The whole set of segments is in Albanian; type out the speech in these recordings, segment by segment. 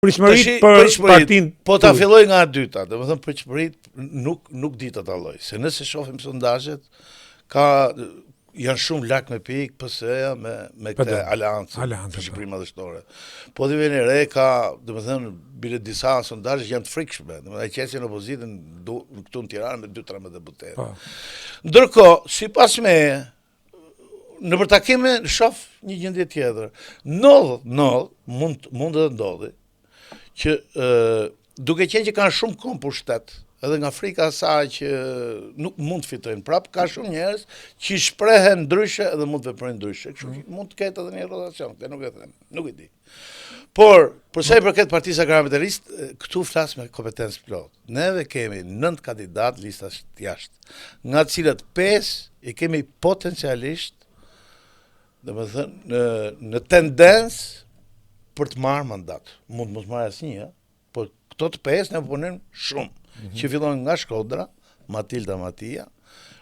Pritshmëritë për partinë. Po ta filloj nga e dyta, domethënë pritshmëritë nuk di ta dalloj, se nëse shohim sondazhet, janë shumë lak me pikë PS-ja me këtë aleancë Shqipëri Madhështore. Po dhe vjen re ka, domethënë bile disa sondazhe janë të frikshme, domethënë ai qesin opozitën këtu në Tiranë me 2-13 deputet. Ndërkohë, sipas meje, nëpër takime shoh një gjendje tjetër. Mund të ndodhi që duke qenë që kanë shumë kohë pushtet, edhe nga frika asaj që nuk mund të fitojnë prap, ka shumë njerëz që shprehen ndryshe edhe mund të veprojnë ndryshe. Kështu që mund të ketë edhe një rotacion, këtë nuk e them, nuk e di. Por, për sa i përket Partisë Agrare Federaliste, këtu flas me kompetencë plot. Neve kemi 9 kandidat lista jashtë, nga të cilët 5 i kemi potencialisht, domethënë në tendencë për të marrë mandat. Mund mos marrë asnjë, por këto të 5 ne punojmë shumë. Që fillon nga Shkodra, Matilda Matia,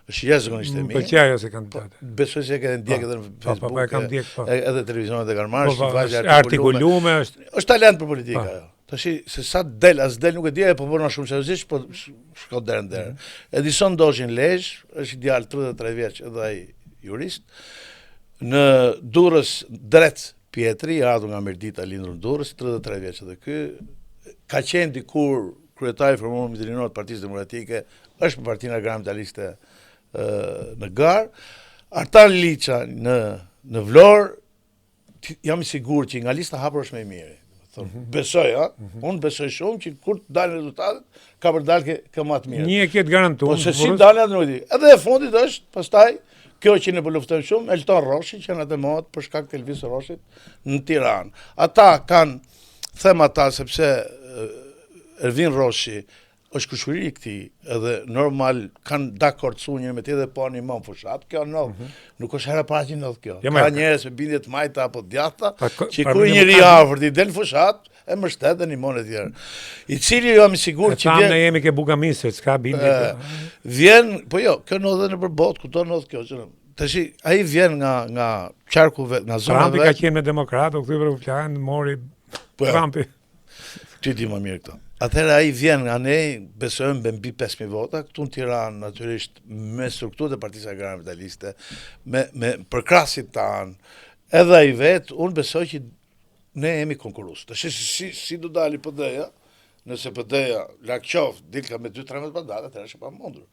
është jashtëzakonisht e mirë. Pëlqej ajo se kandidatë. Besoj se e kanë ndjek edhe në Facebook. Po, e kam ndjek, po. Edhe televizionet e kanë marrë, është artikulume, është talent për politikë ajo. Tash se sa del, as del nuk e di, po bëna shumë seriozisht, po shkon deri në derë. Edison Dozhin Lezhë, është ideal 33 vjeç, edhe ai jurist. Në Durrës Drec Pietri, ardhur nga Mirdita, lindur në Durrës, 33 vjeç edhe ky, ka qenë dikur kryetari formimit rinor të Partisë Demokratike, është për Partinë Agrare Federaliste në Garë. Artan Liça në Vlorë, jam i sigurt që nga lista hapur është më e mirë. Besoj, unë besoj shumë që kur të dalin rezultatet, ka për dalë ke më të mirë. Një e ketë garantuar. Po se si dalin atë nuk e di. Edhe e fundit është, pastaj, kjo që ne po luftojmë shumë, Elton Roshi, që në atë mohët për shkak të Elvis Roshit në Tiranë. Ata kanë, them ata sepse Ervin Roshi është kushëri i këtij, edhe normal kanë dakordsu një me tjetër, po një më fushat, kjo nuk është hera para që ndodh kjo. Ka njerëz me bindje të majta apo djatha, që kur njëri afër i del fushat, e mbështet dhe nimon e tjerë. I cili jam i sigurt që vjen. Ne jemi ke bugamisë, s'ka bindje. Vjen, po jo, kjo ndodhet nëpër botë, ku do ndodh kjo që tash ai vjen nga qarku nga zona Trumpi ka qenë me demokratë, u kthye për plan, mori Trumpi. Ti di më mirë këto. Atëherë ai vjen nga ne, besojmë me mbi 5000 vota, këtu në Tiranë natyrisht me strukturën e Partisë Agrare Federaliste, me përkrasit tanë, edhe ai vet, unë besoj që ne jemi konkurrues. Tash si do dali PD-ja, nëse PD-ja lak qoft, dilka me 2-13 mandate, atëherë është e pamundur.